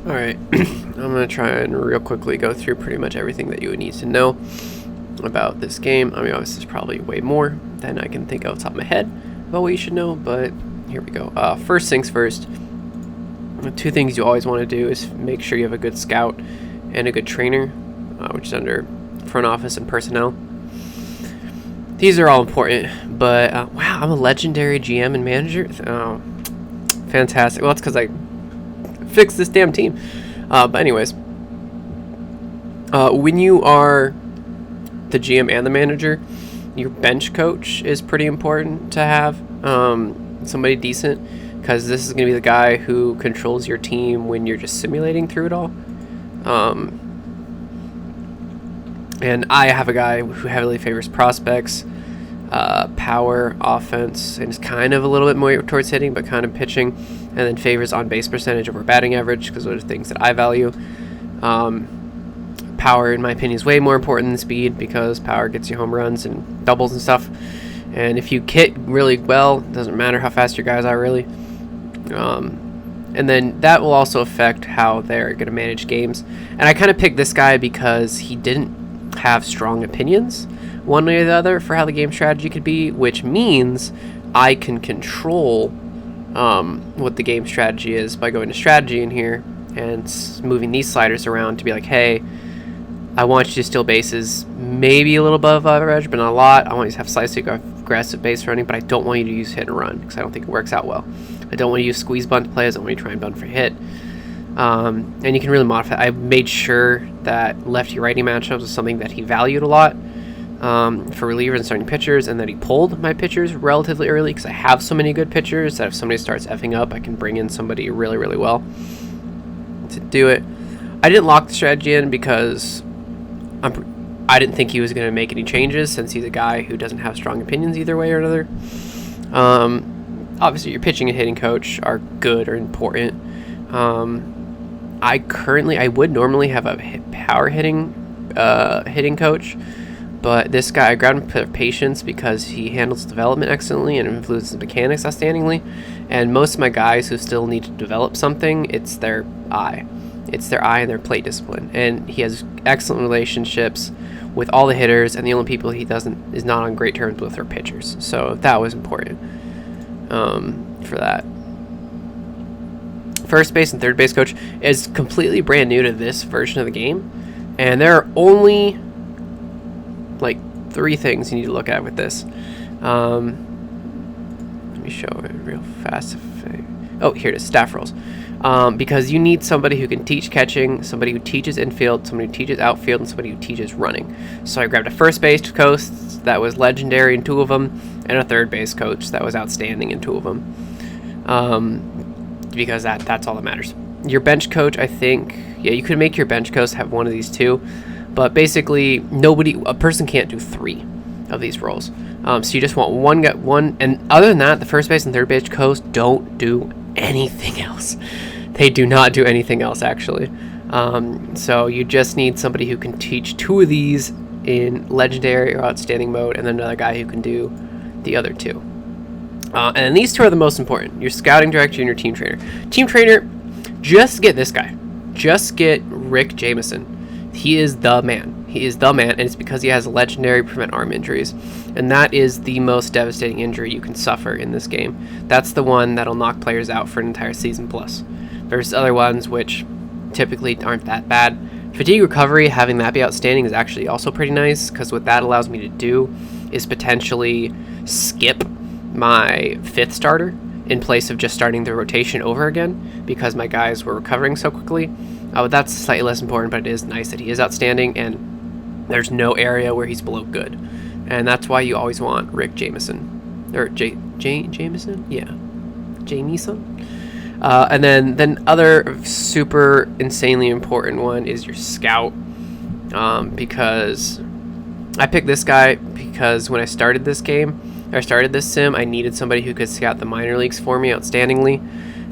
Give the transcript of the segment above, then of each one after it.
Alright, I'm going to try and real quickly go through pretty much everything that you would need to know about this game. I mean, obviously there's probably way more than I can think of off the top of my head about what you should know, but here we go. First things first, two things you always want to do is make sure you have a good scout and a good trainer, which is under front office and personnel. These are all important, but wow, I'm a legendary GM and manager. Oh, fantastic. Well, that's because I fixed this damn team. But anyways, when you are the GM and the manager, your bench coach is pretty important to have. Somebody decent, because this is going to be the guy who controls your team when you're just simulating through it all. And I have a guy who heavily favors prospects, power, offense, and is kind of a little bit more towards hitting, but kind of pitching, and then favors on-base percentage over batting average, because those are things that I value. Power, in my opinion, is way more important than speed, because power gets you home runs and doubles and stuff. And if you hit really well, it doesn't matter how fast your guys are, really. And then that will also affect how they're going to manage games. And I kind of picked this guy because he didn't have strong opinions one way or the other for how the game strategy could be, which means I can control what the game strategy is by going to strategy in here and moving these sliders around to be like, hey, I want you to steal bases maybe a little above average, but not a lot. I want you to have slightly aggressive base running, but I don't want you to use hit and run because I don't think it works out well. I don't want to use squeeze bunt plays. I don't want you to try and bunt for hit. And you can really modify. I made sure that lefty-righty matchups was something that he valued a lot for relievers and starting pitchers, and that he pulled my pitchers relatively early because I have so many good pitchers that if somebody starts effing up, I can bring in somebody really, really well to do it. I didn't lock the strategy in because I didn't think he was going to make any changes, since he's a guy who doesn't have strong opinions either way or another. Obviously, your pitching and hitting coach are good or important. I would normally have a power hitting coach, but this guy, I grabbed him for patience because he handles development excellently and influences mechanics outstandingly. And most of my guys who still need to develop something, it's their eye. It's their eye and their plate discipline. And he has excellent relationships with all the hitters, and the only people he is not on great terms with are pitchers. So that was important for that. First base and third base coach is completely brand new to this version of the game, and there are only like 3 things you need to look at with this. Let me show it real fast. Oh, here it is, staff roles. Because you need somebody who can teach catching, somebody who teaches infield, somebody who teaches outfield, and somebody who teaches running. So I grabbed a first base coach that was legendary in 2 of them, and a third base coach that was outstanding in 2 of them. Because that's all that matters. Your bench coach, I think, yeah, you could make your bench coach have one of these 2, but basically a person can't do 3 of these roles. So you just want one, and other than that, the first base and third base coach don't do anything else. They do not do anything else, actually. So you just need somebody who can teach 2 of these in legendary or outstanding mode, and then another guy who can do the other 2. And these 2 are the most important: your scouting director and your team trainer. Team trainer, just get this guy. Just get Rick Jameson. He is the man. He is the man, and it's because he has legendary prevent arm injuries. And that is the most devastating injury you can suffer in this game. That's the one that'll knock players out for an entire season plus. Versus other ones which typically aren't that bad. Fatigue recovery, having that be outstanding, is actually also pretty nice, because what that allows me to do is potentially skip my 5th starter in place of just starting the rotation over again, because my guys were recovering so quickly. That's slightly less important, but it is nice that he is outstanding, and there's no area where he's below good. And that's why you always want Rick Jameson. Or Jameson? Yeah. Jameson? And then other super insanely important one is your scout. Because I picked this guy because when I started this sim, I needed somebody who could scout the minor leagues for me outstandingly.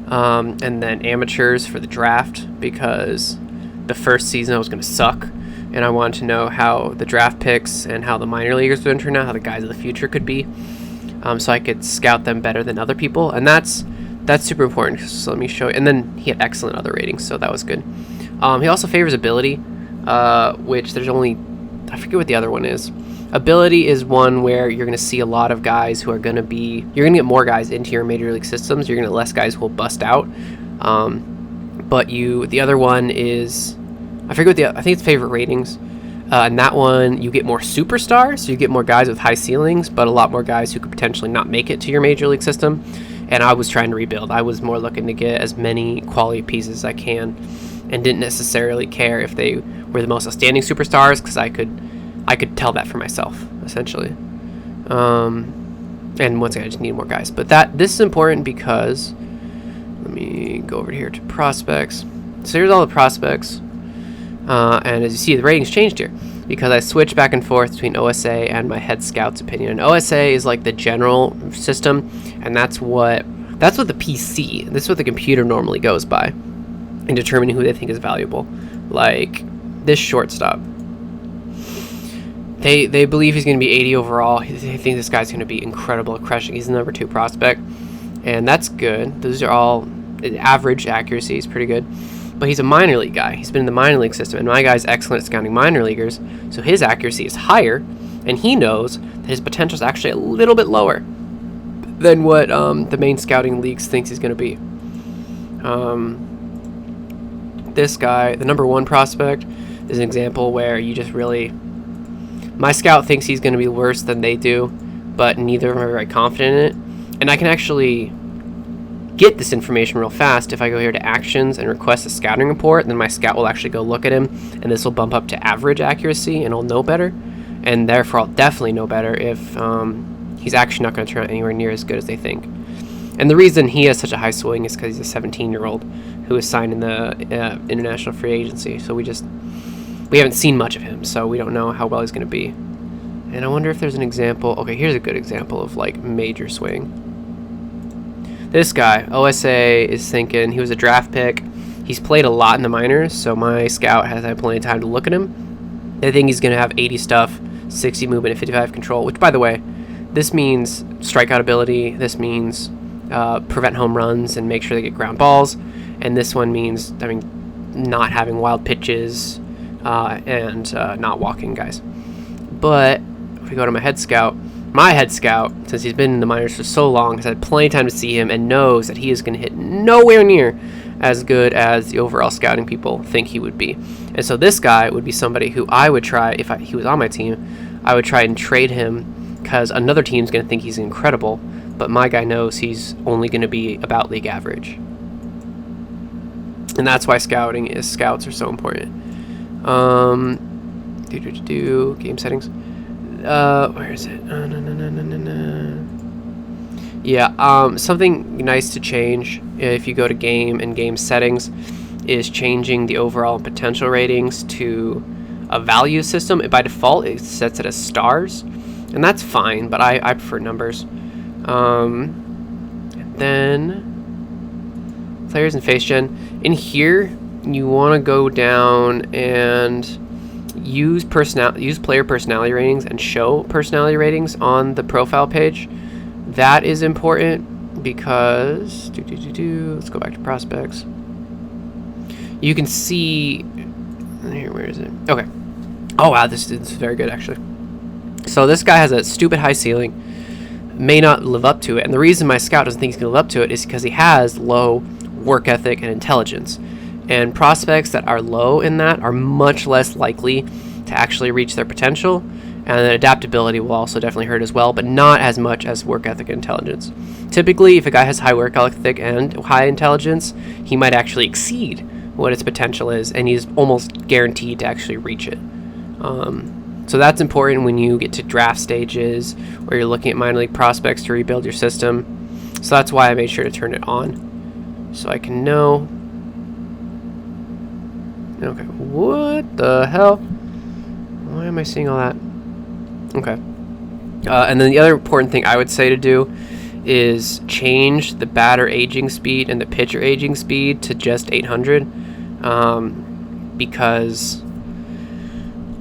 And then amateurs for the draft, because the first season I was going to suck, and I wanted to know how the draft picks and how the minor leaguers would turn out, how the guys of the future could be, so I could scout them better than other people. And that's that's super important. So let me show you. And then he had excellent other ratings, so that was good. He also favors ability, which there's only, I forget what the other one is. Ability is one where you're going to see a lot of guys who are going to be, you're going to get more guys into your major league systems. You're going to get less guys who will bust out. But the other one is, I forget what I think it's favorite ratings. And that one, you get more superstars, so you get more guys with high ceilings, but a lot more guys who could potentially not make it to your major league system. And I was trying to rebuild. I was more looking to get as many quality pieces as I can, and didn't necessarily care if they were the most outstanding superstars, because I could tell that for myself, essentially. And once again, I just need more guys. But this is important because, let me go over here to prospects. So here's all the prospects. And as you see, the ratings changed here because I switched back and forth between OSA and my head scout's opinion. And OSA is like the general system, and that's what the PC, this is what the computer normally goes by in determining who they think is valuable. Like this shortstop, they believe he's going to be 80 overall. They think this guy's going to be incredible at crushing. He's the number 2 prospect, and that's good. Those are all average accuracy is pretty good. But he's a minor league guy. He's been in the minor league system, and my guy's excellent at scouting minor leaguers, so his accuracy is higher, and he knows that his potential is actually a little bit lower than what the main scouting leagues thinks he's going to be. This guy, the number 1 prospect, is an example where you just really... My scout thinks he's going to be worse than they do, but neither of them are very confident in it. And I can actually get this information real fast. If I go here to actions and request a scouting report, then my scout will actually go look at him, and this will bump up to average accuracy, and I'll know better, and therefore I'll definitely know better if he's actually not going to turn out anywhere near as good as they think. And the reason he has such a high swing is because he's a 17-year-old who is signed in the international free agency, so we haven't seen much of him, so we don't know how well he's going to be. And I wonder if there's an example. Okay, here's a good example of like major swing. This guy, OSA, is thinking he was a draft pick. He's played a lot in the minors, so my scout has had plenty of time to look at him. They think he's going to have 80 stuff, 60 movement, and 55 control, which, by the way, this means strikeout ability. This means prevent home runs and make sure they get ground balls. And this one means, not having wild pitches and not walking guys. But if we go to my head scout, since he's been in the minors for so long, has had plenty of time to see him and knows that he is going to hit nowhere near as good as the overall scouting people think he would be. And so this guy would be somebody who I would try, if he was on my team, I would try and trade him because another team's going to think he's incredible, but my guy knows he's only going to be about league average. And that's why scouts are so important. Game settings. Where is it? Yeah, something nice to change if you go to game settings is changing the overall potential ratings to a value system. By default, it sets it as stars, and that's fine, but I prefer numbers. Then players and face gen. In here, you want to go down and use player personality ratings and show personality ratings on the profile page. That is important because let's go back to prospects. You can see here, where is it? Okay. Oh wow, this is very good actually. So this guy has a stupid high ceiling, may not live up to it, and the reason my scout doesn't think he's going to live up to it is because he has low work ethic and intelligence. And prospects that are low in that are much less likely to actually reach their potential. And then adaptability will also definitely hurt as well, but not as much as work ethic and intelligence. Typically, if a guy has high work ethic and high intelligence, he might actually exceed what its potential is, and he's almost guaranteed to actually reach it. So that's important when you get to draft stages or you're looking at minor league prospects to rebuild your system. So that's why I made sure to turn it on, so I can know. Okay, what the hell? Why am I seeing all that? Okay. And then the other important thing I would say to do is change the batter aging speed and the pitcher aging speed to just 800, because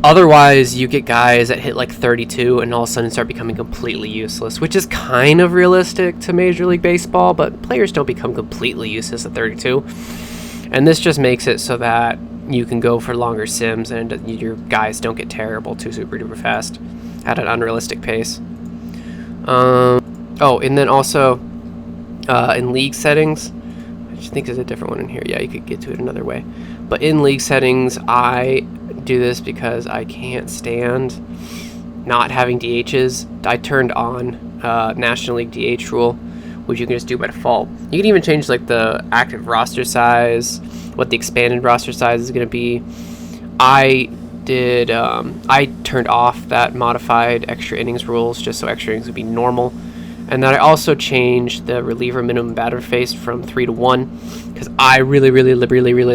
Otherwise, you get guys that hit like 32 and all of a sudden start becoming completely useless, which is kind of realistic to Major League Baseball, but players don't become completely useless at 32. And this just makes it so that you can go for longer sims and your guys don't get terrible too super duper fast at an unrealistic pace. Oh, and then also in league settings, I just think there's a different one in here. Yeah, you could get to it another way. But in league settings, I do this because I can't stand not having DHs. I turned on National League DH rule, which you can just do by default. You can even change like the active roster size, what the expanded roster size is going to be. I turned off that modified extra innings rules just so extra innings would be normal. And then I also changed the reliever minimum batter face from 3 to 1 because I really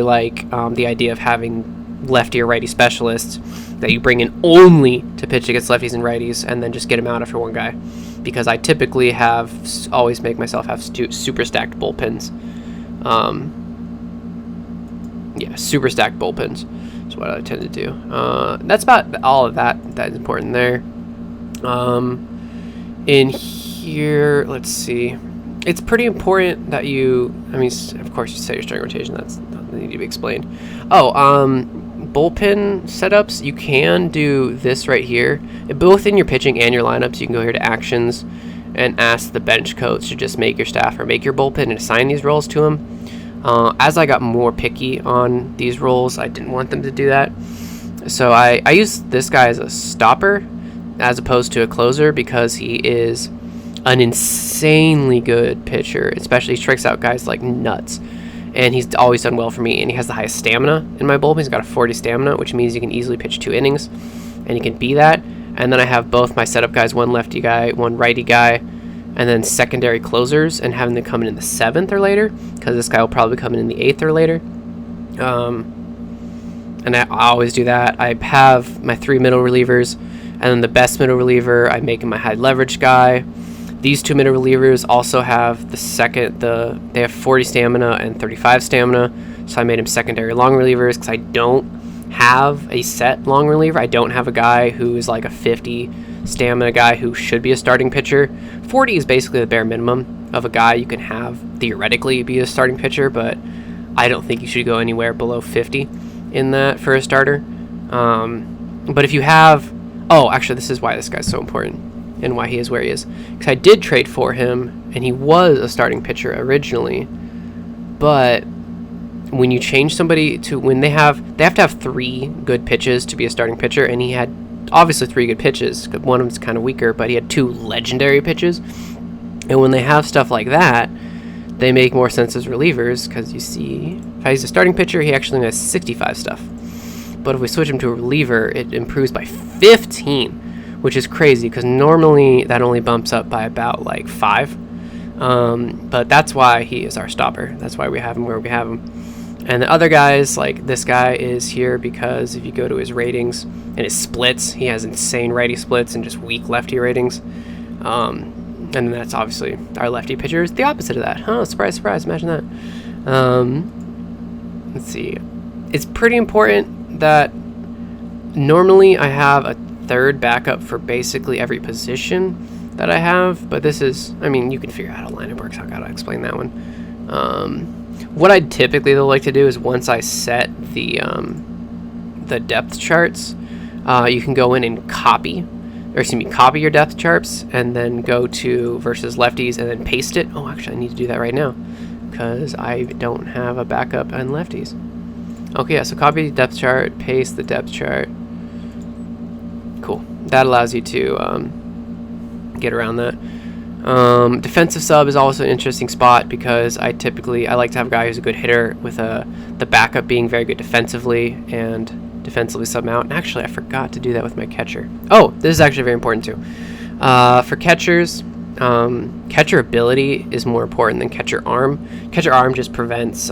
like the idea of having lefty or righty specialists that you bring in only to pitch against lefties and righties and then just get them out after one guy, because I typically always make myself have super stacked bullpens. Yeah, super stacked bullpens is what I tend to do. That's about all of that is important there. In here, let's see, it's pretty important that you, I mean, of course you set your starting rotation, that's not need to be explained. Bullpen setups, you can do this right here, both in your pitching and your lineups. You can go here to actions and ask the bench coach to just make your staff or make your bullpen and assign these roles to them. As I got more picky on these roles, I didn't want them to do that, so I used this guy as a stopper as opposed to a closer because he is an insanely good pitcher, especially he strikes out guys like nuts. And he's always done well for me, and he has the highest stamina in my bullpen. He's got a 40 stamina, which means you can easily pitch 2 innings, and he can be that. And then I have both my setup guys, one lefty guy, one righty guy, and then secondary closers, and having them come in the 7th or later, because this guy will probably come in the 8th or later. And I always do that. I have my 3 middle relievers, and then the best middle reliever, I make him my high leverage guy. These 2 middle relievers also have they have 40 stamina and 35 stamina, so I made them secondary long relievers because I don't have a set long reliever. I don't have a guy who is like a 50 stamina guy who should be a starting pitcher. 40 is basically the bare minimum of a guy you can have theoretically be a starting pitcher, but I don't think you should go anywhere below 50 in that for a starter. But if you have, actually this is why this guy's so important and why he is where he is, because I did trade for him and he was a starting pitcher originally, but when you change somebody to when they have to have 3 good pitches to be a starting pitcher, and he had obviously 3 good pitches, one of them's kind of weaker, but he had 2 legendary pitches. And when they have stuff like that, they make more sense as relievers, because you see if he's a starting pitcher, he actually has 65 stuff, but if we switch him to a reliever, it improves by 15, which is crazy because normally that only bumps up by about like 5. But that's why he is our stopper. That's why we have him where we have him. And the other guys, like this guy is here because if you go to his ratings and his splits, he has insane righty splits and just weak lefty ratings. And then that's obviously our lefty pitcher is the opposite of that. Surprise, surprise, imagine that. Let's see. It's pretty important that normally I have a 3rd backup for basically every position that I have, but this is, I mean, you can figure out how lineup works. I gotta explain that one. What I typically like to do is once I set the depth charts, you can go in and copy your depth charts and then go to versus lefties and then paste it. Actually, I need to do that right now because I don't have a backup on lefties. Okay, yeah, so copy the depth chart, paste the depth chart. Cool. That allows you to get around that. Defensive sub is also an interesting spot because I like to have a guy who's a good hitter with the backup being very good defensively and defensively sub out. And actually, I forgot to do that with my catcher. This is actually very important too. For catchers, catcher ability is more important than catcher arm. Catcher arm just prevents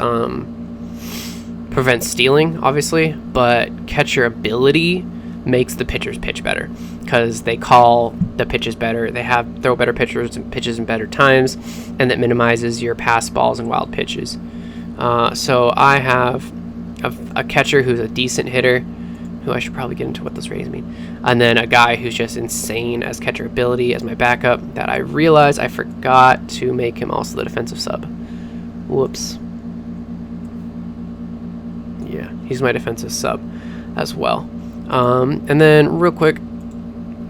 stealing, obviously, but catcher ability makes the pitchers pitch better because they call the pitches better. They throw better pitches in better times, and that minimizes your pass balls and wild pitches. So I have a catcher who's a decent hitter, who I should probably get into what those ratings mean. And then a guy who's just insane as catcher ability as my backup that I realized I forgot to make him also the defensive sub. Whoops. Yeah, he's my defensive sub as well. And then real quick,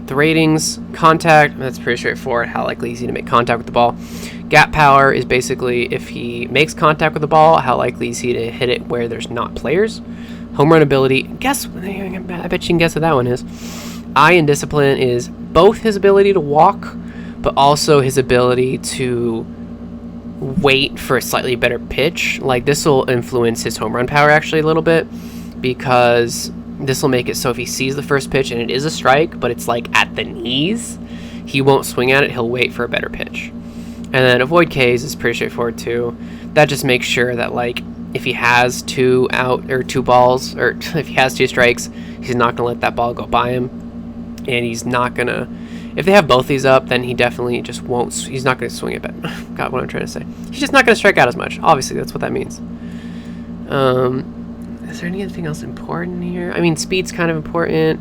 the ratings, contact, that's pretty straightforward, how likely is he to make contact with the ball. Gap power is basically if he makes contact with the ball, how likely is he to hit it where there's not players. Home run ability, guess, I bet you can guess what that one is. Eye and discipline is both his ability to walk, but also his ability to wait for a slightly better pitch. Like, this will influence his home run power actually a little bit, because this will make it so if he sees the first pitch and it is a strike, but it's like at the knees, he won't swing at it, he'll wait for a better pitch. And then avoid Ks is pretty straightforward too. That just makes sure that, like, if he has 2 out or 2 balls, or if he has 2 strikes, he's not gonna let that ball go by him, and he's not gonna, if they have both these up, then he definitely just won't, he's not gonna swing it back. God, what I'm trying to say, he's just not gonna strike out as much. Obviously that's what that means. Is there anything else important here? I mean, speed's kind of important.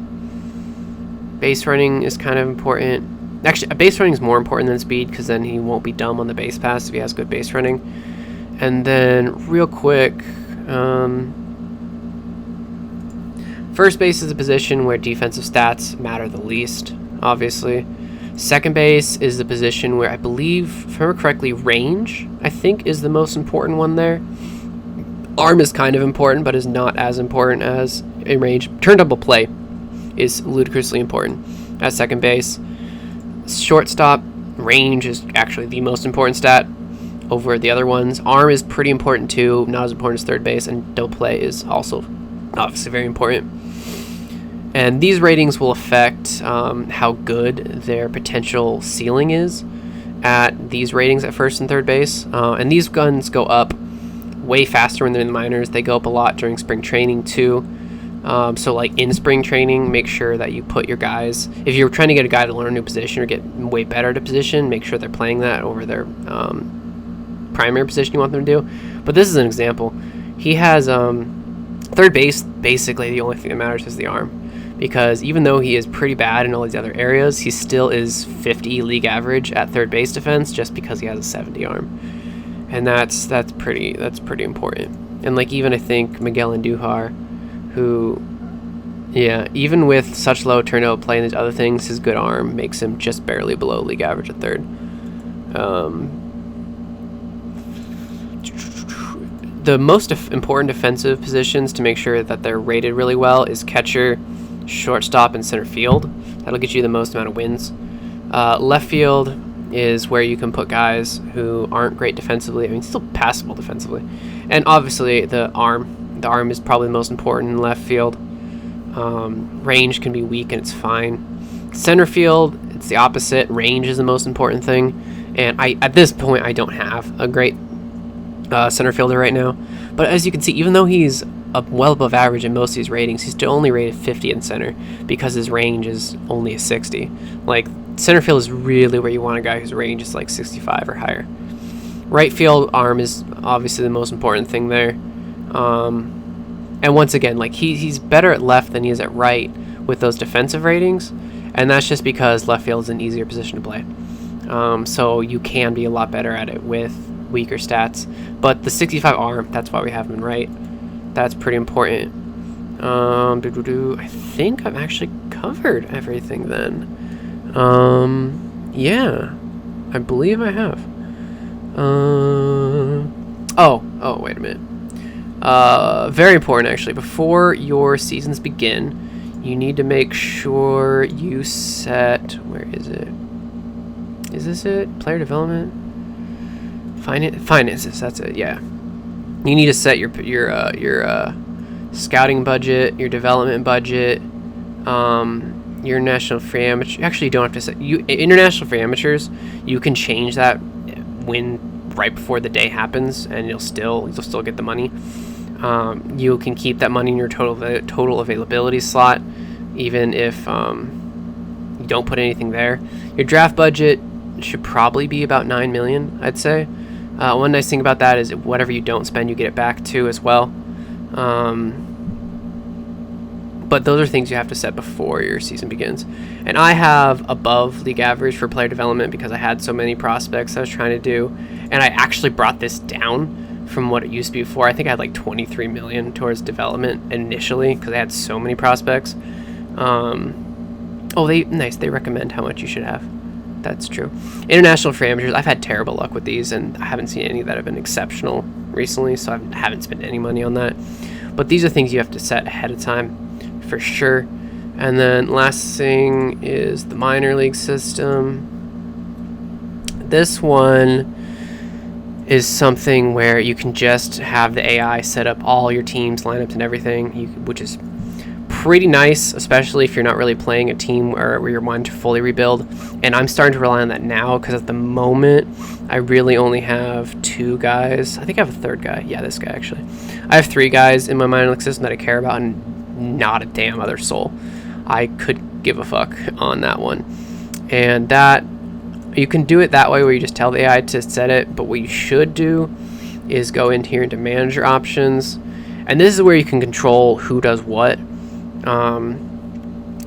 Base running is kind of important. Actually, base running is more important than speed, because then he won't be dumb on the base pass if he has good base running. And then, real quick, first base is a position where defensive stats matter the least, obviously. Second base is the position where I believe, if I remember correctly, range, I think, is the most important one there. Arm is kind of important, but is not as important as a range. Turn double play is ludicrously important at second base. Shortstop, range is actually the most important stat over the other ones. Arm is pretty important too, not as important as third base, and double play is also obviously very important. And these ratings will affect how good their potential ceiling is at these ratings at first and third base. And these guns go up way faster when they're in the minors. They go up a lot during spring training too. So like in spring training, make sure that you put your guys, if you're trying to get a guy to learn a new position or get way better at a position, make sure they're playing that over their primary position you want them to do. But this is an example. He has third base, basically the only thing that matters is the arm, because even though he is pretty bad in all these other areas, he still is 50 league average at third base defense just because he has a 70 arm. And that's pretty important. And like, even I think Miguel Andujar, who, yeah, even with such low turnover play and these other things, his good arm makes him just barely below league average at third. The most important defensive positions to make sure that they're rated really well is catcher, shortstop, and center field. That'll get you the most amount of wins. Left field is where you can put guys who aren't great defensively. I mean, still passable defensively. And obviously the arm. The arm is probably the most important in left field. Range can be weak and it's fine. Center field, it's the opposite. Range is the most important thing. And at this point, I don't have a great center fielder right now. But as you can see, even though he's well above average in most of these ratings, he's still only rated 50 in center because his range is only a 60. Like, center field is really where you want a guy whose range is like 65 or higher. Right field, arm is obviously the most important thing there. And once again, like, he's better at left than he is at right with those defensive ratings, and that's just because left field is an easier position to play. So you can be a lot better at it with weaker stats. But the 65 arm, that's why we have him in right. That's pretty important. I think I've actually covered everything then. Yeah, I believe I have. Oh, wait a minute. Very important, actually. Before your seasons begin, you need to make sure you set, where is it? Is this it? Player development? Finances, that's it, yeah. You need to set your scouting budget, your development budget, your international free amateur. Actually, you don't have to set international free amateurs. You can change that right before the day happens, and you'll still get the money. You can keep that money in your total availability slot, even if you don't put anything there. Your draft budget should probably be about 9 million, I'd say. One nice thing about that is whatever you don't spend, you get it back too as well. But those are things you have to set before your season begins. And I have above league average for player development because I had so many prospects I was trying to do. And I actually brought this down from what it used to be before. I think I had like 23 million towards development initially because I had so many prospects. They recommend how much you should have. That's true. International free amateurs, I've had terrible luck with these, and I haven't seen any that have been exceptional recently, so I haven't spent any money on that. But these are things you have to set ahead of time for sure. And then last thing is the minor league system. This one is something where you can just have the AI set up all your teams, lineups, and everything, which is pretty nice, especially if you're not really playing a team where you're wanting to fully rebuild. And I'm starting to rely on that now because at the moment I really only have 2 guys. I think I have a 3rd guy. Yeah, this guy actually. I have 3 guys in my minor league system that I care about and not a damn other soul. I could give a fuck on that one. And that you can do it that way where you just tell the AI to set it, but what you should do is go in here into manager options, and this is where you can control who does what.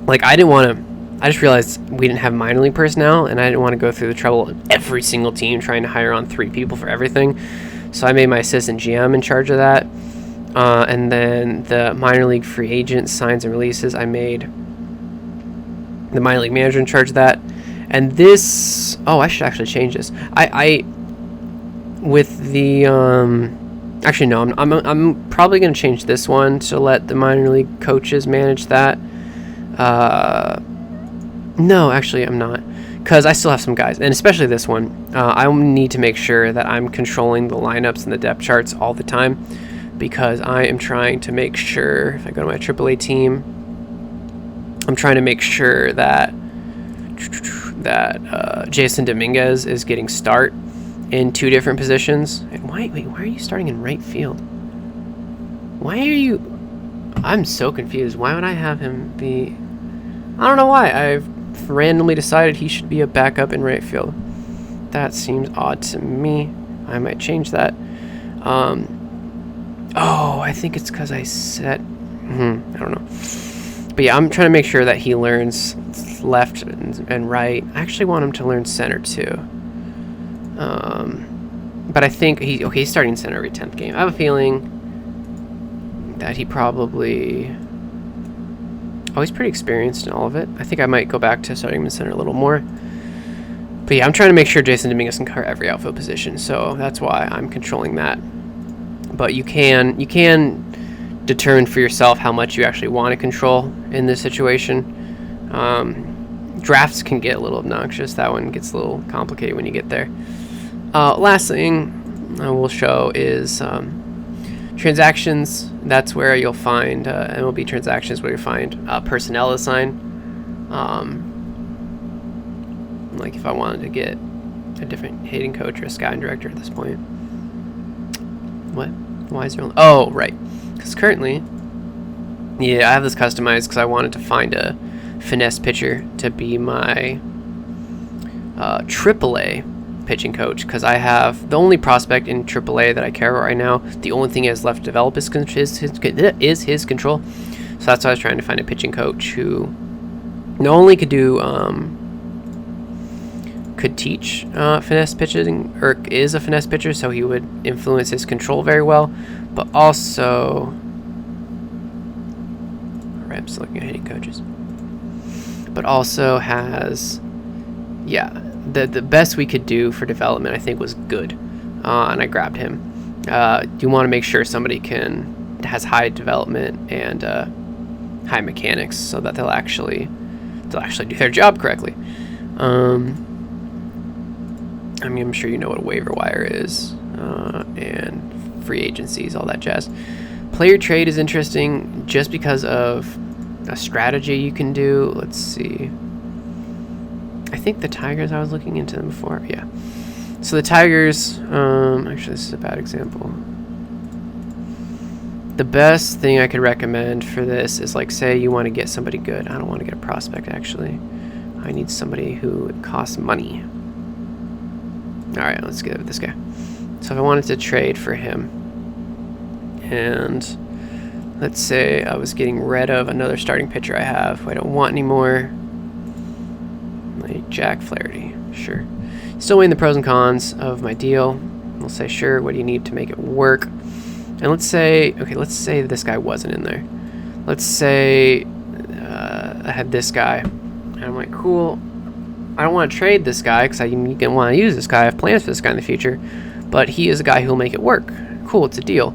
Like I just realized we didn't have minor league personnel, and I didn't want to go through the trouble of every single team trying to hire on 3 people for everything. So I made my assistant GM in charge of that. And then the minor league free agent signs and releases, I made the minor league manager in charge of that. And this, I should actually change this. With the, actually no, I'm probably going to change this one to let the minor league coaches manage that. No, actually I'm not, because I still have some guys, and especially this one. I need to make sure that I'm controlling the lineups and the depth charts all the time, because I am trying to make sure, if I go to my AAA team, I'm trying to make sure that Jason Dominguez is getting start in 2 different positions. And why are you starting in right field? I'm so confused. Why would I have him be... I don't know why. I've randomly decided he should be a backup in right field. That seems odd to me. I might change that. I think it's because I set... I don't know. But yeah, I'm trying to make sure that he learns left and right. I actually want him to learn center too. But I think he's starting center every 10th game. I have a feeling that he probably... he's pretty experienced in all of it. I think I might go back to starting him in center a little more. But yeah, I'm trying to make sure Jason Dominguez can cover every outfield position, so that's why I'm controlling that. But you can determine for yourself how much you actually want to control in this situation. Drafts can get a little obnoxious. That one gets a little complicated when you get there. Last thing I will show is transactions. That's where you'll find MLB transactions, where you find personnel assigned. Like if I wanted to get a different hitting coach or a scouting director at this point. What? Why is there only... Oh, right. Because currently, yeah, I have this customized because I wanted to find a finesse pitcher to be my AAA pitching coach, because I have the only prospect in AAA that I care about right now. The only thing he has left to develop is his control. So that's why I was trying to find a pitching coach who not only could teach finesse pitching, or is a finesse pitcher, so he would influence his control very well, but also... I'm still looking at hitting coaches. But also has... Yeah, the best we could do for development, I think, was good. And I grabbed him. You want to make sure somebody has high development and high mechanics, so that they'll actually do their job correctly. I mean, I'm sure you know what a waiver wire is, and free agencies, all that jazz. Player trade is interesting just because of a strategy you can do. Let's see. I think the Tigers, I was looking into them before. Yeah. So the Tigers, actually this is a bad example. The best thing I could recommend for this is, like, say you want to get somebody good. I don't want to get a prospect, actually. I need somebody who costs money. Alright, let's get this guy. So if I wanted to trade for him, and let's say I was getting rid of another starting pitcher I have who I don't want anymore. Like Jack Flaherty, sure. Still weighing the pros and cons of my deal. We'll say, sure, what do you need to make it work? And let's say, okay, let's say this guy wasn't in there. Let's say I had this guy. And I'm like, cool. I don't want to trade this guy because I didn't want to use this guy. I have plans for this guy in the future. But he is a guy who'll make it work. Cool, it's a deal.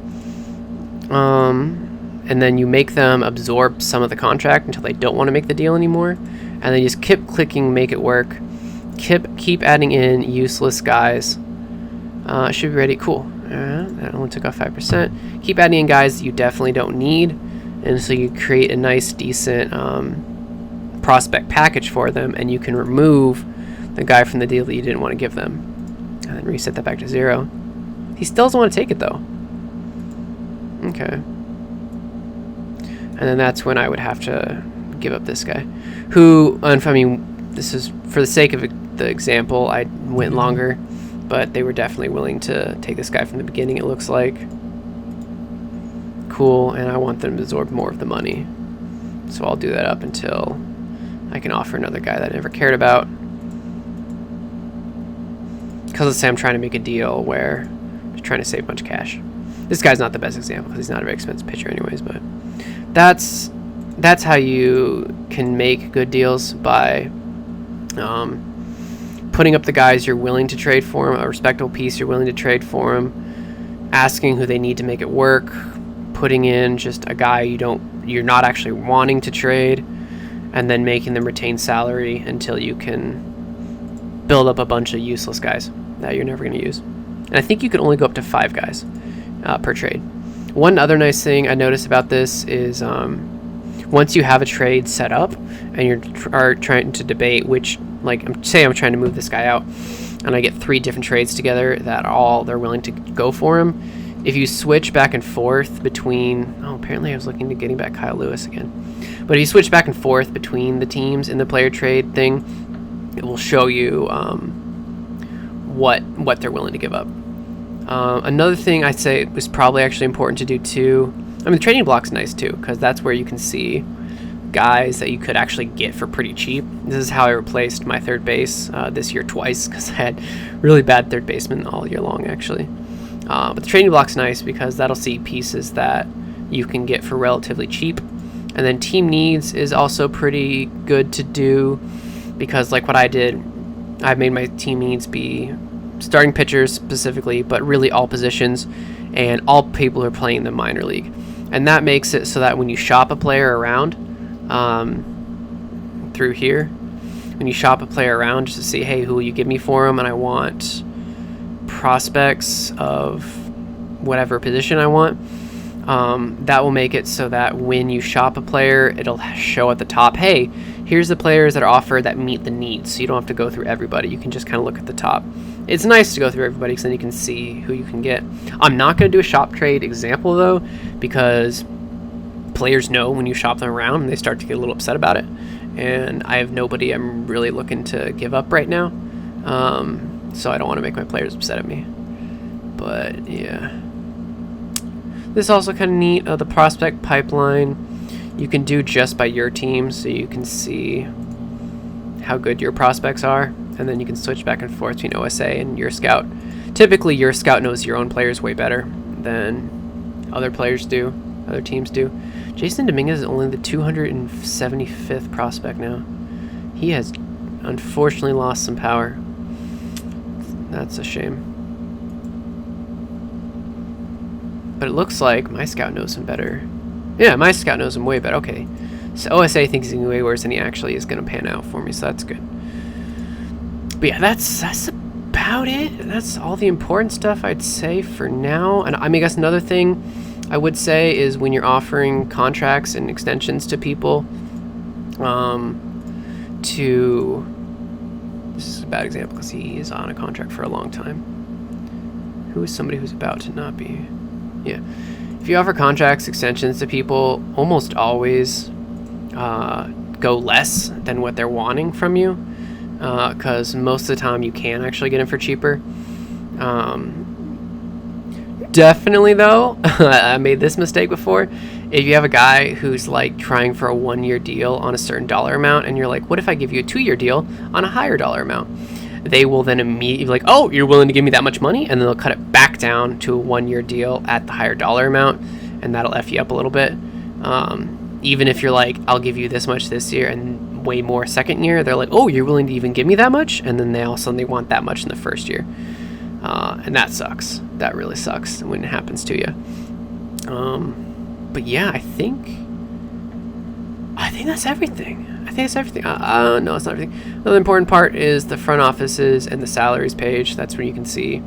And then you make them absorb some of the contract until they don't want to make the deal anymore. And then you just keep clicking make it work. Keep adding in useless guys. Should be ready. Cool. That only took off 5%. Keep adding in guys that you definitely don't need. And so you create a nice, decent prospect package for them. And you can remove the guy from the deal that you didn't want to give them. And then reset that back to 0. He still doesn't want to take it, though. Okay. And then that's when I would have to give up this guy. Who, I mean, this is for the sake of the example, I went longer. But they were definitely willing to take this guy from the beginning, it looks like. Cool, and I want them to absorb more of the money. So I'll do that up until I can offer another guy that I never cared about. Because let's say I'm trying to make a deal where I'm just trying to save a bunch of cash. This guy's not the best example because he's not a very expensive pitcher anyways, but that's how you can make good deals, by putting up the guys you're willing to trade for them, a respectable piece you're willing to trade for them, asking who they need to make it work, putting in just a guy you're not actually wanting to trade, and then making them retain salary until you can build up a bunch of useless guys that you're never going to use. And I think you can only go up to 5 guys per trade. One other nice thing I noticed about this is once you have a trade set up and you are trying to debate which, like, say I'm trying to move this guy out and I get 3 different trades together that they're willing to go for him. If you switch back and forth between, apparently I was looking to getting back Kyle Lewis again. But if you switch back and forth between the teams in the player trade thing, it will show you what they're willing to give up. Another thing I'd say was probably actually important to do too. I mean, the trading block's nice too, because that's where you can see guys that you could actually get for pretty cheap. This is how I replaced my third base this year twice, because I had really bad third basemen all year long actually. But the trading block's nice because that'll see pieces that you can get for relatively cheap. And then team needs is also pretty good to do, because like what I did, I made my team needs be starting pitchers specifically, but really all positions and all people who are playing in the minor league. And that makes it so that when you shop a player around through here, when you shop a player around just to see, hey, who will you give me for him, and I want prospects of whatever position I want, that will make it so that when you shop a player, it'll show at the top, hey, here's the players that are offered that meet the needs, so you don't have to go through everybody. You can just kind of look at the top. It's nice to go through everybody because then you can see who you can get. I'm not going to do a shop trade example though, because players know when you shop them around and they start to get a little upset about it, and I have nobody I'm really looking to give up right now, so I don't want to make my players upset at me. But yeah, this is also kind of neat. The prospect pipeline you can do just by your team, so you can see how good your prospects are, and then you can switch back and forth between OSA and your scout. Typically your scout knows your own players way better than other players do, other teams do. Jason Dominguez is only the 275th prospect now. He has unfortunately lost some power. That's a shame. But it looks like my scout knows him better. Yeah, my scout knows him way better. Okay. So OSA thinks he's going to be way worse than he actually is going to pan out for me, so that's good. But yeah, that's about it. That's all the important stuff I'd say for now. And I mean, I guess another thing I would say is when you're offering contracts and extensions to people, this is a bad example because he is on a contract for a long time. Who is somebody who's about to not be? Yeah. If you offer contracts, extensions to people, almost always go less than what they're wanting from you, because most of the time you can actually get them for cheaper. Definitely though, I made this mistake before. if you have a guy who's like trying for a 1-year deal on a certain dollar amount, and you're like, what if I give you a 2-year deal on a higher dollar amount? They will then immediately be like, oh, you're willing to give me that much money? And then they'll cut it back down to a 1-year deal at the higher dollar amount, and that'll F you up a little bit. Even if you're like, I'll give you this much this year and way more second year, they're like, oh, you're willing to even give me that much? And then they all of a sudden they want that much in the first year. And that sucks. That really sucks when it happens to you. But yeah, I think that's everything. No, it's not everything. Another important part is the front offices and the salaries page. That's where you can see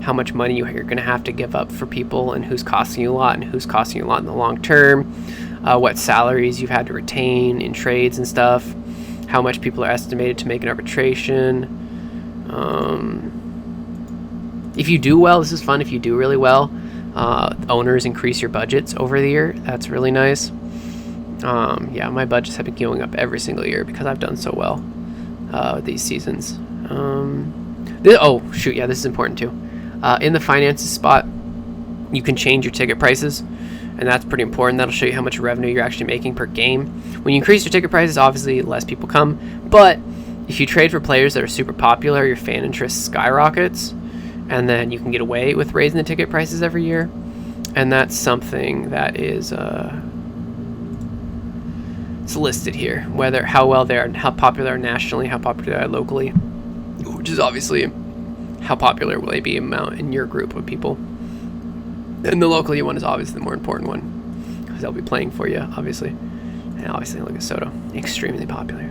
how much money you're going to have to give up for people, and who's costing you a lot and who's costing you a lot in the long term. What salaries you've had to retain in trades and stuff. How much people are estimated to make an arbitration. If you do well, this is fun. If you do really well, owners increase your budgets over the year. That's really nice. Yeah, my budgets have been going up every single year because I've done so well these seasons. This is important too. In the finances spot, you can change your ticket prices, and that's pretty important. That'll show you how much revenue you're actually making per game. When you increase your ticket prices, obviously less people come, but if you trade for players that are super popular, your fan interest skyrockets, and then you can get away with raising the ticket prices every year. And that's something that is it's listed here, how well they are, how popular they are nationally, how popular they are locally, which is obviously how popular will they be in your group of people. And the locally one is obviously the more important one, because they'll be playing for you, obviously. And obviously, look at Soto, extremely popular,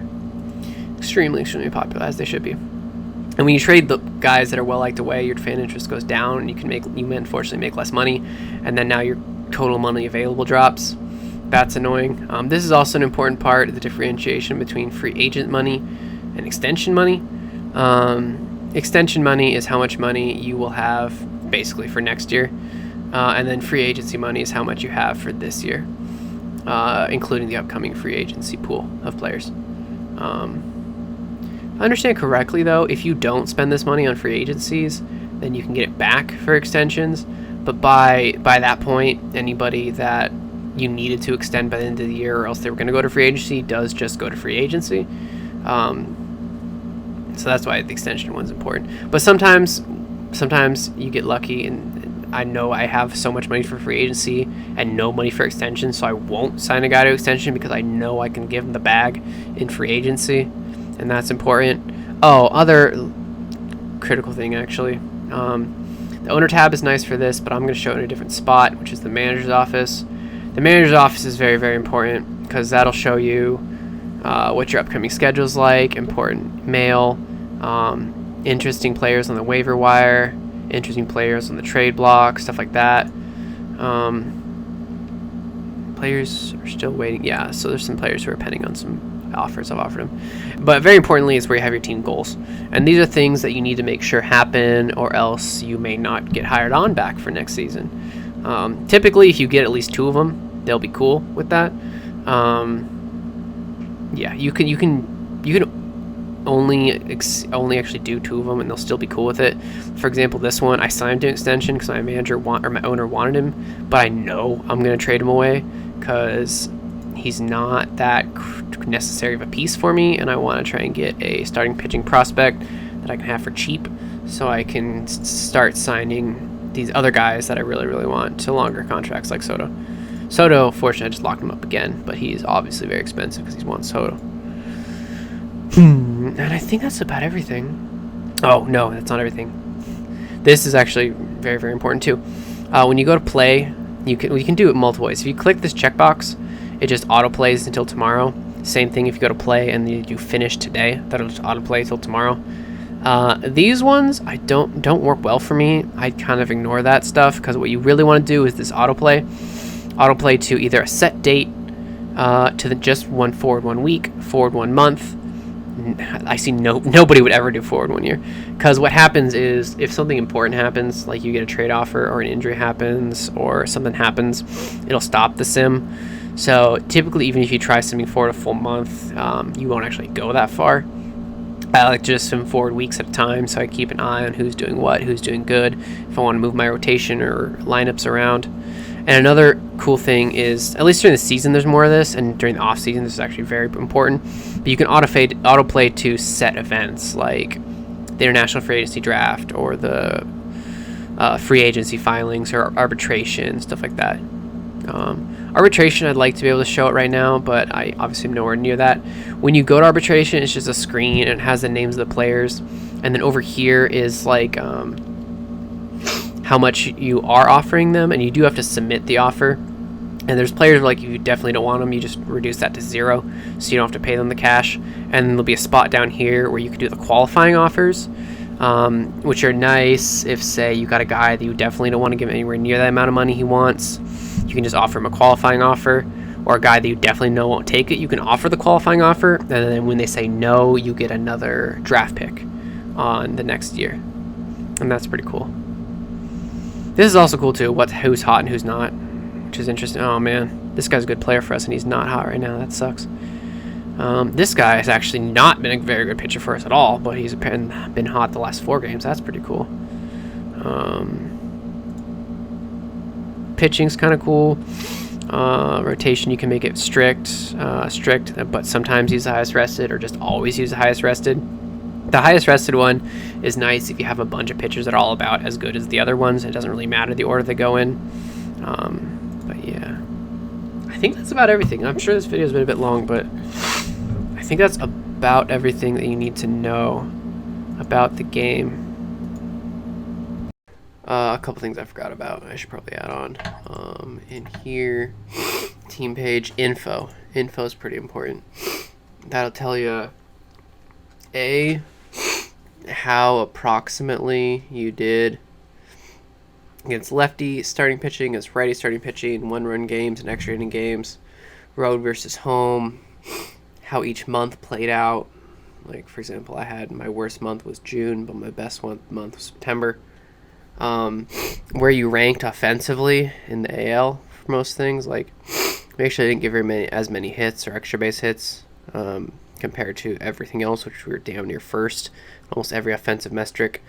extremely popular, as they should be. And when you trade the guys that are well liked away, your fan interest goes down, and you unfortunately make less money, and then now your total money available drops. That's annoying. This is also an important part of the differentiation between free agent money and extension money. Extension money is how much money you will have basically for next year, and then free agency money is how much you have for this year, including the upcoming free agency pool of players. If I understand correctly, though, if you don't spend this money on free agencies, then you can get it back for extensions. But by that point, anybody that you needed to extend by the end of the year, or else they were going to go to free agency, does just go to free agency. So that's why the extension one's important. But sometimes you get lucky, and I know I have so much money for free agency and no money for extension, so I won't sign a guy to extension because I know I can give him the bag in free agency, and that's important. Oh, other critical thing, actually. The owner tab is nice for this, but I'm going to show it in a different spot, which is the manager's office. The manager's office is very, very important because that'll show you what your upcoming schedule is like, important mail, interesting players on the waiver wire, interesting players on the trade block, stuff like that. Players are still waiting. Yeah, so there's some players who are pending on some offers. I've offered them. But very importantly is where you have your team goals. And these are things that you need to make sure happen, or else you may not get hired on back for next season. Typically, if you get at least 2 of them, they'll be cool with that. Yeah, you can only actually do 2 of them, and they'll still be cool with it. For example, this one, I signed an extension because my owner wanted him, but I know I'm gonna trade him away because he's not that necessary of a piece for me, and I want to try and get a starting pitching prospect that I can have for cheap, so I can start signing these other guys that I really, really want to longer contracts like Soto. Soto, fortunately, I just locked him up again, but he's obviously very expensive because he's Juan Soto. And I think that's about everything. Oh, no, that's not everything. This is actually very, very important too. When you go to play, you can do it multiple ways. If you click this checkbox, it just autoplays until tomorrow. Same thing if you go to play and you do finish today, that'll just autoplay till tomorrow. These ones I don't work well for me. I kind of ignore that stuff because what you really want to do is this autoplay to either a set date, to just one forward 1 week, forward 1 month. I see nobody would ever do forward 1 year, because what happens is if something important happens, like you get a trade offer or an injury happens or something happens, it'll stop the sim. So typically, even if you try simming forward a full month, you won't actually go that far. I like to just sim forward weeks at a time, so I keep an eye on who's doing what, who's doing good, if I want to move my rotation or lineups around. And another cool thing is, at least during the season, there's more of this, and during the off season, this is actually very important. But you can autoplay to set events like the International Free Agency Draft or the free agency filings or arbitration, stuff like that. Arbitration, I'd like to be able to show it right now, but I obviously am nowhere near that. When you go to arbitration, it's just a screen and it has the names of the players, and then over here is like how much you are offering them, and you do have to submit the offer. And there's players like if you definitely don't want them, you just reduce that to 0, so you don't have to pay them the cash. And there'll be a spot down here where you can do the qualifying offers, which are nice if, say, you got a guy that you definitely don't want to give anywhere near that amount of money he wants. You can just offer him a qualifying offer, or a guy that you definitely know won't take it. You can offer the qualifying offer, and then when they say no, you get another draft pick on the next year, and that's pretty cool. This is also cool too. Who's hot and who's not, which is interesting. Oh man, this guy's a good player for us, and he's not hot right now. That sucks. This guy has actually not been a very good pitcher for us at all, but he's been hot the last 4 games. That's pretty cool. Pitching's kind of cool. Rotation, you can make it strict, but sometimes use the highest rested, or just always use the highest rested. The highest rested one is nice if you have a bunch of pitchers that are all about as good as the other ones. It doesn't really matter the order they go in. But yeah, I think that's about everything. I'm sure this video has been a bit long, but I think that's about everything that you need to know about the game. A couple things I forgot about. I should probably add on. In here, team page info. Info is pretty important. That'll tell you how approximately you did against lefty starting pitching, against righty starting pitching, 1-run games and extra inning games, road versus home, how each month played out. Like, for example, I had my worst month was June, but my best month was September. Where you ranked offensively in the AL for most things. Like, we actually didn't give as many hits or extra base hits compared to everything else, which we were damn near first, almost every offensive metric.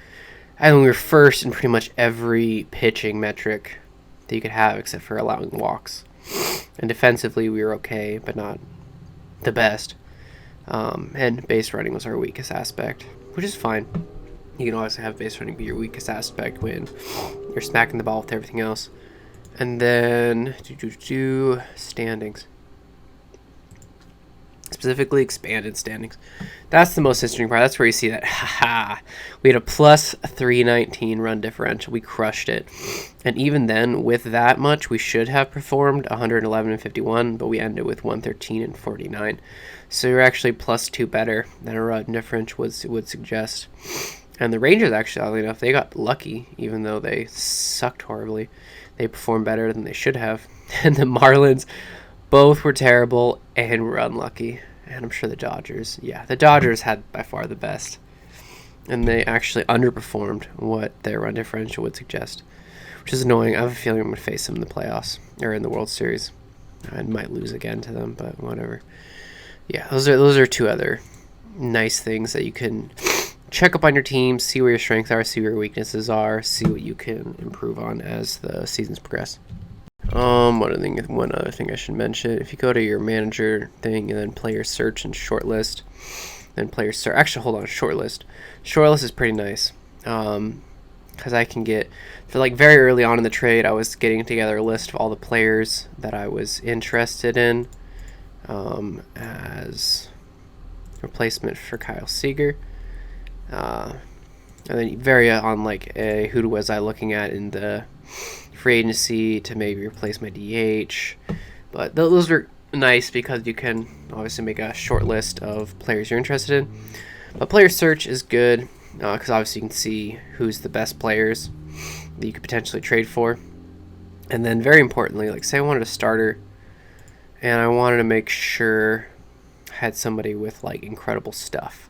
And we were first in pretty much every pitching metric that you could have except for allowing walks. And defensively, we were okay, but not the best. And base running was our weakest aspect, which is fine. You can always have base running be your weakest aspect when you're smacking the ball with everything else. And then standings. Specifically expanded standings. That's the most interesting part. That's where you see that we had a plus 319 run differential. We crushed it. And even then, with that much, we should have performed 111 and 51, but we ended with 113 and 49. So you're actually plus 2 better than a run differential would suggest. And the Rangers, actually, oddly enough, they got lucky, even though they sucked horribly. They performed better than they should have. And the Marlins, both were terrible and were unlucky. And I'm sure the Dodgers had by far the best. And they actually underperformed what their run differential would suggest, which is annoying. I have a feeling I'm going to face them in the playoffs or in the World Series. I might lose again to them, but whatever. Yeah, those are 2 other nice things that you can check up on your team, see where your strengths are, see where your weaknesses are, see what you can improve on as the seasons progress. One other thing I should mention: if you go to your manager thing and then player search and shortlist, then player search. Actually, hold on, shortlist. Shortlist is pretty nice, because I can get, for like very early on in the trade, I was getting together a list of all the players that I was interested in as replacement for Kyle Seager. And then very on like who was I looking at in the free agency to maybe replace my DH. But those are nice because you can obviously make a short list of players you're interested in. But player search is good because obviously you can see who's the best players that you could potentially trade for. And then very importantly, like say I wanted a starter and I wanted to make sure I had somebody with like incredible stuff.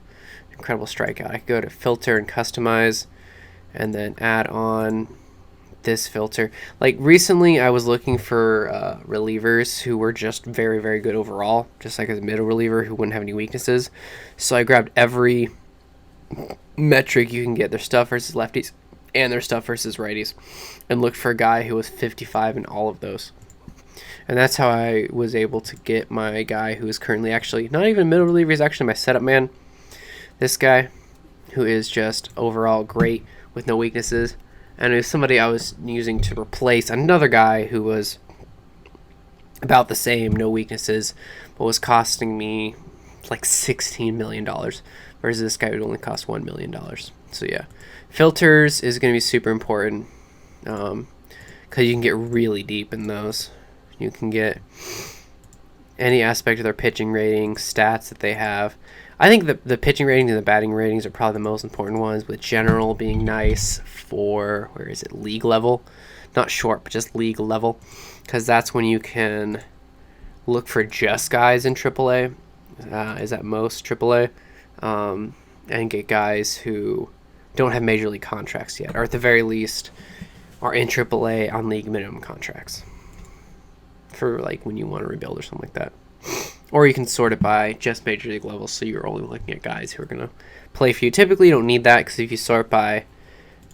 Incredible strikeout. I could go to filter and customize and then add on this filter. Like recently I was looking for relievers who were just very, very good overall, just like a middle reliever who wouldn't have any weaknesses. So I grabbed every metric you can get, their stuff versus lefties, and their stuff versus righties, and looked for a guy who was 55 in all of those. And that's how I was able to get my guy who is currently actually not even a middle reliever, he's actually my setup man. This guy, who is just overall great with no weaknesses. And it was somebody I was using to replace another guy who was about the same, no weaknesses, but was costing me like $16 million, whereas this guy would only cost $1 million. So yeah, filters is going to be super important, because you can get really deep in those. You can get any aspect of their pitching ratings, stats that they have. I think the pitching ratings and the batting ratings are probably the most important ones, with general being nice for, where is it, league level? Not short, but just league level, because that's when you can look for just guys in AAA, is at most AAA, and get guys who don't have major league contracts yet, or at the very least are in AAA on league minimum contracts, for like when you want to rebuild or something like that. Or you can sort it by just major league levels, so you're only looking at guys who are going to play for you. Typically, you don't need that, because if you sort by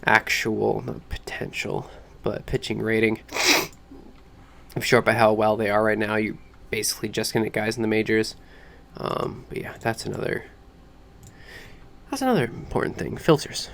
actual, not potential, but pitching rating, if you sort by how well they are right now, you're basically just going to get guys in the majors. But yeah, that's another important thing. Filters.